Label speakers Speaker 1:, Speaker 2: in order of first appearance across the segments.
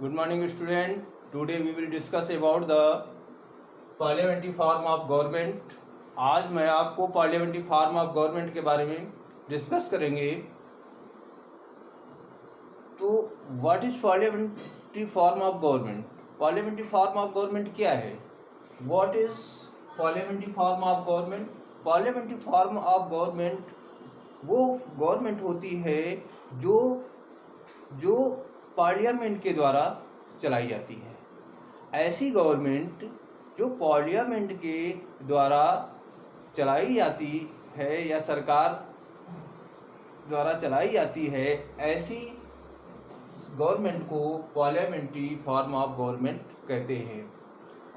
Speaker 1: Good morning, student. Today we will discuss about the parliamentary form of government. आज मैं आपको parliamentary form of government के बारे में डिस्कस करेंगे। तो what is parliamentary form of government? Parliamentary form of government क्या है? What is parliamentary form of government? Parliamentary form of government वो गवर्नमेंट होती है जो पार्लियामेंट के द्वारा चलाई जाती है। ऐसी गवर्नमेंट जो पार्लियामेंट के द्वारा चलाई जाती है या सरकार द्वारा चलाई जाती है, ऐसी गवर्नमेंट को पार्लियामेंट्री फॉर्म ऑफ गवर्नमेंट कहते हैं।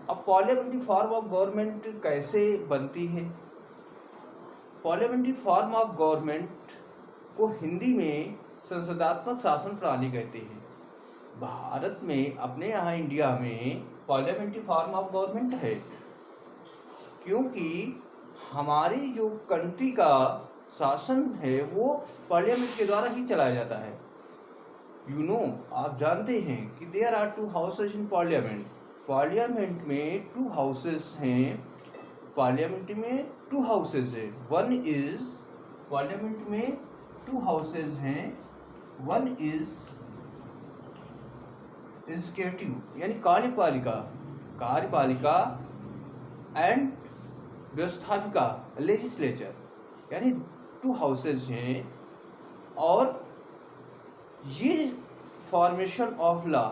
Speaker 1: अब पार्लियामेंट्री फॉर्म ऑफ गवर्नमेंट कैसे बनती है? पार्लियामेंट्री फॉर्म ऑफ गवर्नमेंट को हिंदी में संसदात्मक शासन प्रणाली कहते हैं। भारत में, अपने यहाँ इंडिया में पार्लियामेंट्री फॉर्म ऑफ गवर्नमेंट है, क्योंकि हमारी जो कंट्री का शासन है वो पार्लियामेंट के द्वारा ही चलाया जाता है। आप जानते हैं कि there are 2 houses in parliament. Parliament में 2 हाउसेस हैं। पार्लियामेंट में 2 हाउसेस है। पार्लियामेंट में 2 हाउसेस हैं। वन इज एग्जीक्यूटिव यानी कार्यपालिका एंड व्यवस्थापिका लेजिस्लेचर, यानी 2 हाउसेस हैं। और ये फॉर्मेशन ऑफ लॉ,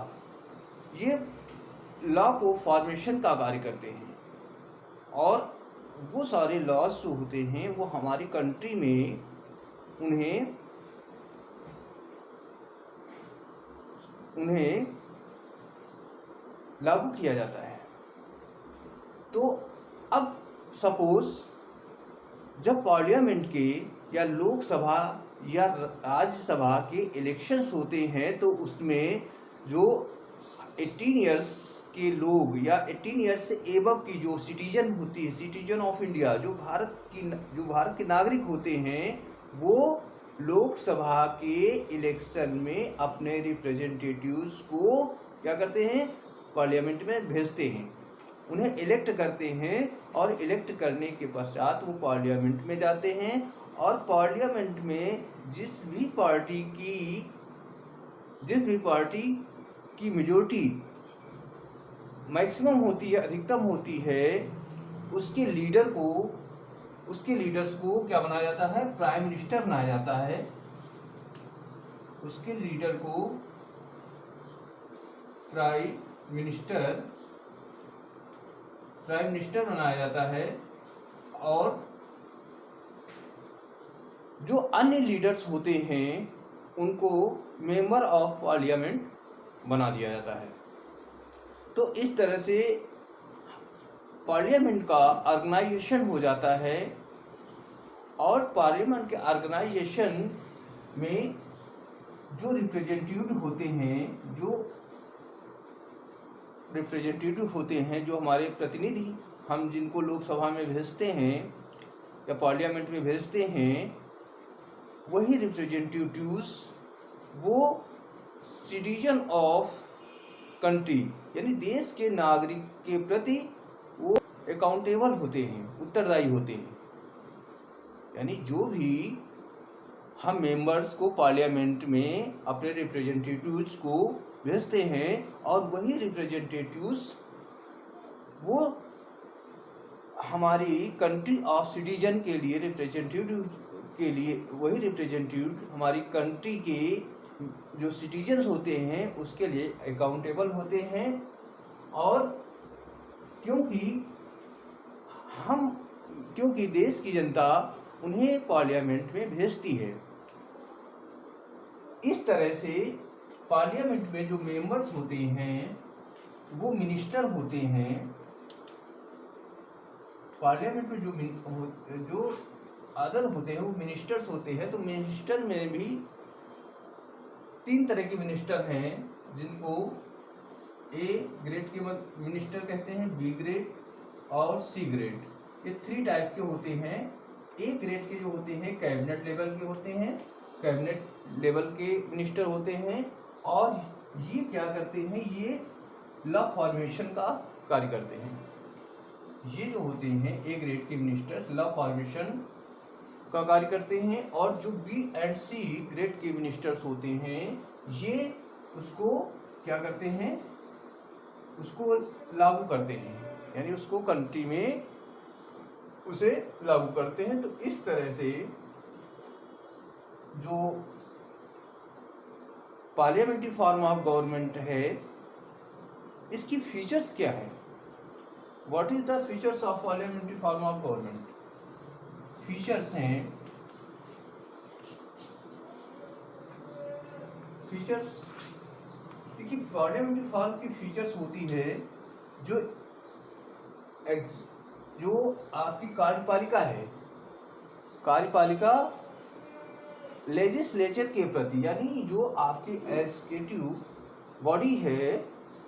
Speaker 1: ये लॉ को फॉर्मेशन का कार्य करते हैं। और वो सारे लॉज जो होते हैं वो हमारी कंट्री में उन्हें लागू किया जाता है। तो अब सपोज जब पार्लियामेंट के या लोकसभा या राज्यसभा के इलेक्शंस होते हैं, तो उसमें जो 18 इयर्स के लोग या 18 इयर्स से एबव की जो सिटीजन होती है, सिटीजन ऑफ इंडिया, जो भारत के नागरिक होते हैं, वो लोकसभा के इलेक्शन में अपने रिप्रेजेंटेटिव्स को क्या करते हैं? पार्लियामेंट में भेजते हैं, उन्हें इलेक्ट करते हैं। और इलेक्ट करने के पश्चात वो पार्लियामेंट में जाते हैं। और पार्लियामेंट में जिस भी पार्टी की मेजॉरिटी मैक्सिमम होती है, अधिकतम होती है, उसके लीडर्स को क्या बनाया जाता है? प्राइम मिनिस्टर बनाया जाता है। उसके लीडर को प्राइम मिनिस्टर बनाया जाता है। और जो अन्य लीडर्स होते हैं उनको मेंबर ऑफ पार्लियामेंट बना दिया जाता है। तो इस तरह से पार्लियामेंट का ऑर्गेनाइजेशन हो जाता है। और पार्लियामेंट के ऑर्गेनाइजेशन में जो रिप्रेजेंटेटिव होते हैं, जो हमारे प्रतिनिधि, हम जिनको लोकसभा में भेजते हैं या पार्लियामेंट में भेजते हैं, वही रिप्रेजेंटेटिव्स वो सिटीजन ऑफ कंट्री यानी देश के नागरिक के प्रति वो अकाउंटेबल होते हैं, उत्तरदायी होते हैं। यानी जो भी हम मेंबर्स को पार्लियामेंट में अपने रिप्रेजेंटेटिव्स को भेजते हैं, और वही रिप्रेजेंटेटिव्स वो हमारी कंट्री ऑफ सिटीजन के लिए वही रिप्रेजेंटेटिव हमारी कंट्री के जो सिटीजन्स होते हैं उसके लिए अकाउंटेबल होते हैं। और क्योंकि देश की जनता उन्हें पार्लियामेंट में भेजती है। इस तरह से पार्लियामेंट में जो मेंबर्स होते हैं वो मिनिस्टर होते हैं। पार्लियामेंट में जो अदर होते हैं वो मिनिस्टर्स होते हैं। तो मिनिस्टर में भी 3 तरह के मिनिस्टर हैं, जिनको ए ग्रेड के मिनिस्टर कहते हैं, बी ग्रेड और सी ग्रेड। ये 3 टाइप के होते हैं। ए ग्रेड के जो होते हैं कैबिनेट लेवल के होते हैं, कैबिनेट लेवल के मिनिस्टर होते हैं। और ये क्या करते हैं, ये लॉ फॉर्मेशन का कार्य करते हैं। ये जो होते हैं ए ग्रेड के मिनिस्टर्स लॉ फॉर्मेशन का कार्य करते हैं, और जो बी एंड सी ग्रेड के मिनिस्टर्स होते हैं ये उसको क्या करते हैं, उसको लागू करते हैं, यानी उसको कंट्री में उसे लागू करते हैं। तो इस तरह से जो पार्लियामेंट्री फॉर्म ऑफ गवर्नमेंट है, इसकी फीचर्स क्या है, what is the features of parliamentary form of government. Features हैं, फीचर्स देखिए पार्लियामेंट्री फॉर्म की फीचर्स होती है जो आपकी कार्यपालिका है, कार्यपालिका लेजिस्लेचर के प्रति, यानी जो आपकी एग्जीक्यूटिव बॉडी है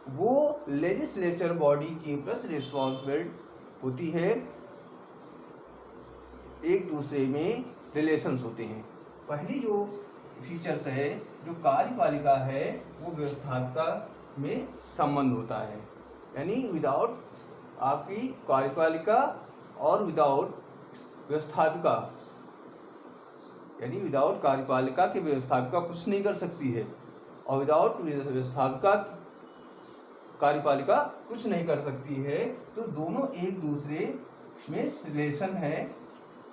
Speaker 1: वो लेजिस्लेचर बॉडी के प्रति रिस्पॉन्सिबल होती है, एक दूसरे में रिलेशंस होते हैं। पहली जो फीचर्स है, जो कार्यपालिका है वो व्यवस्थापिका में संबंध होता है, यानी विदाउट आपकी कार्यपालिका और विदाउट व्यवस्थापिका, यानी विदाउट कार्यपालिका के व्यवस्थापिका कुछ नहीं कर सकती है, और विदाउट व्यवस्थापिका कार्यपालिका कुछ नहीं कर सकती है। तो दोनों एक दूसरे में रिलेशन है।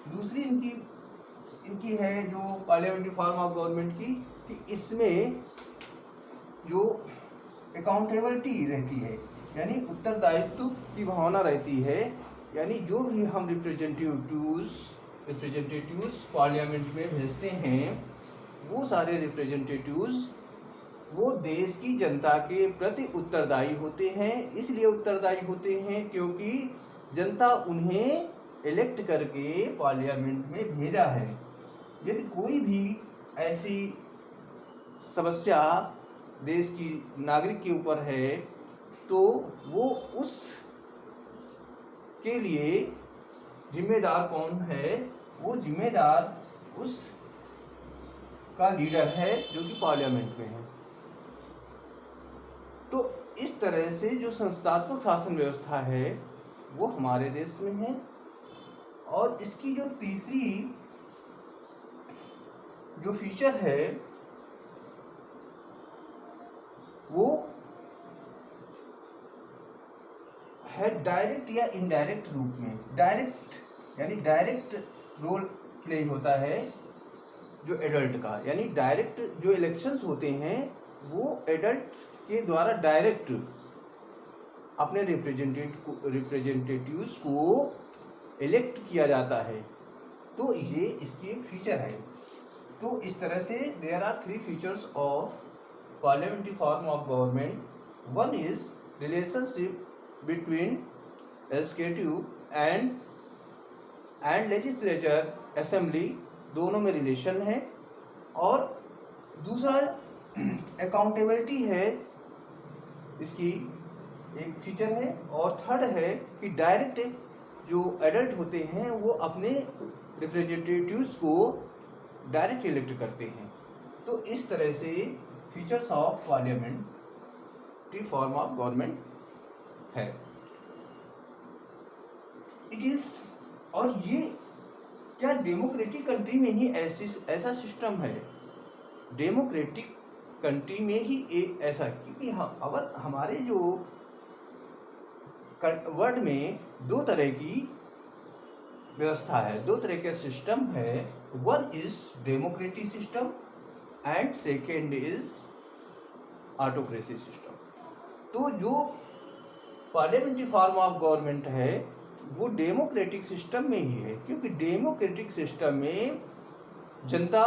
Speaker 1: दूसरी इनकी है जो पार्लियामेंट्री फॉर्म ऑफ गवर्नमेंट की, कि इसमें जो अकाउंटेबिलिटी रहती है, यानी उत्तरदायित्व की भावना रहती है, यानी जो भी हम रिप्रेजेंटेटिव्स पार्लियामेंट में भेजते हैं वो सारे रिप्रेजेंटेटिव्स वो देश की जनता के प्रति उत्तरदायी होते हैं। इसलिए उत्तरदायी होते हैं क्योंकि जनता उन्हें इलेक्ट करके पार्लियामेंट में भेजा है। यदि कोई भी ऐसी समस्या देश की नागरिक के ऊपर है तो वो उस के लिए जिम्मेदार कौन है, वो जिम्मेदार उस का लीडर है जो कि पार्लियामेंट में है। तो इस तरह से जो संस्थात्मक शासन व्यवस्था है वो हमारे देश में है। और इसकी जो तीसरी जो फीचर है वो है डायरेक्ट या इनडायरेक्ट रूप में। डायरेक्ट यानी डायरेक्ट रोल प्ले होता है जो एडल्ट का, यानी डायरेक्ट जो इलेक्शंस होते हैं वो एडल्ट के द्वारा डायरेक्ट अपने रिप्रेजेंटेटिव्स को इलेक्ट किया जाता है। तो ये इसकी एक फीचर है। तो इस तरह से there are 3 features of parliamentary form of government. One is relationship between executive and legislature assembly, दोनों में रिलेशन है। और दूसरा अकाउंटेबिलिटी है, इसकी एक फीचर है। और थर्ड है कि डायरेक्ट जो एडल्ट होते हैं वो अपने रिप्रेजेंटेटिव्स को डायरेक्ट इलेक्ट करते हैं। तो इस तरह से features of parliamentary form of government है। इट इज, और ये क्या डेमोक्रेटिक कंट्री में ही ऐसा सिस्टम है? डेमोक्रेटिक कंट्री में ही एक ऐसा, क्योंकि अगर हमारे जो वर्ल्ड में 2 तरह की व्यवस्था है, 2 तरह के सिस्टम है। One is democratic system and second is autocracy system. तो जो पार्लियामेंट्री फॉर्म ऑफ गवर्नमेंट है वो डेमोक्रेटिक सिस्टम में ही है, क्योंकि डेमोक्रेटिक सिस्टम में जनता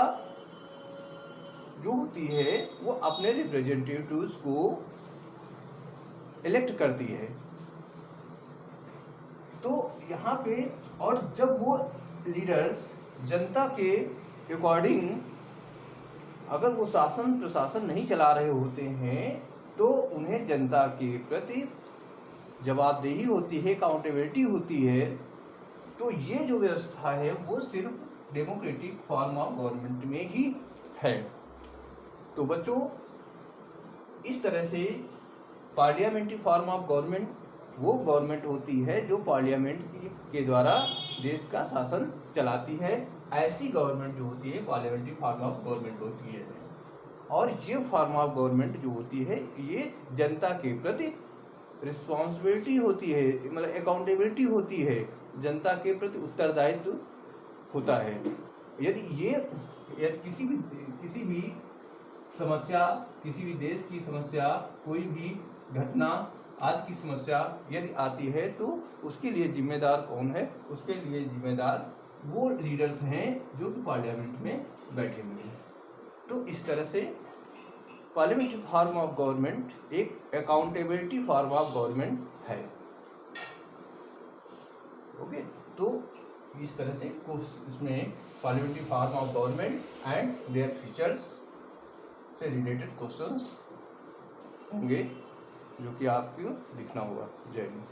Speaker 1: जो होती है वो अपने रिप्रेजेंटेटिव्स को इलेक्ट करती है। तो यहाँ पे, और जब वो लीडर्स जनता के अकॉर्डिंग अगर वो शासन प्रशासन नहीं चला रहे होते हैं तो उन्हें जनता के प्रति जवाबदेही होती है, अकाउंटेबिलिटी होती है। तो ये जो व्यवस्था है वो सिर्फ डेमोक्रेटिक फॉर्म ऑफ गवर्नमेंट में ही है। तो बच्चों, इस तरह से पार्लियामेंट्री फॉर्म ऑफ गवर्नमेंट वो गवर्नमेंट होती है जो पार्लियामेंट के द्वारा देश का शासन चलाती है। ऐसी गवर्नमेंट जो होती है पार्लियामेंट्री फॉर्म ऑफ गवर्नमेंट होती है। और ये फॉर्म ऑफ गवर्नमेंट जो होती है ये जनता के प्रति रिस्पॉन्सिबिलिटी होती है, मतलब अकाउंटेबिलिटी होती है, जनता के प्रति उत्तरदायित्व होता है। यदि किसी भी समस्या, किसी भी देश की समस्या, कोई भी घटना आदि की समस्या यदि आती है तो उसके लिए जिम्मेदार कौन है? उसके लिए जिम्मेदार वो लीडर्स हैं जो कि पार्लियामेंट में बैठे हुए हैं। तो इस तरह से पार्लियामेंट्री फॉर्म ऑफ गवर्नमेंट एक अकाउंटेबिलिटी फॉर्म ऑफ गवर्नमेंट है। ओके, तो इस तरह से इसमें parliamentary form of government and their features से रिलेटेड क्वेश्चंस होंगे जो कि आपको लिखना होगा। जय हिंद।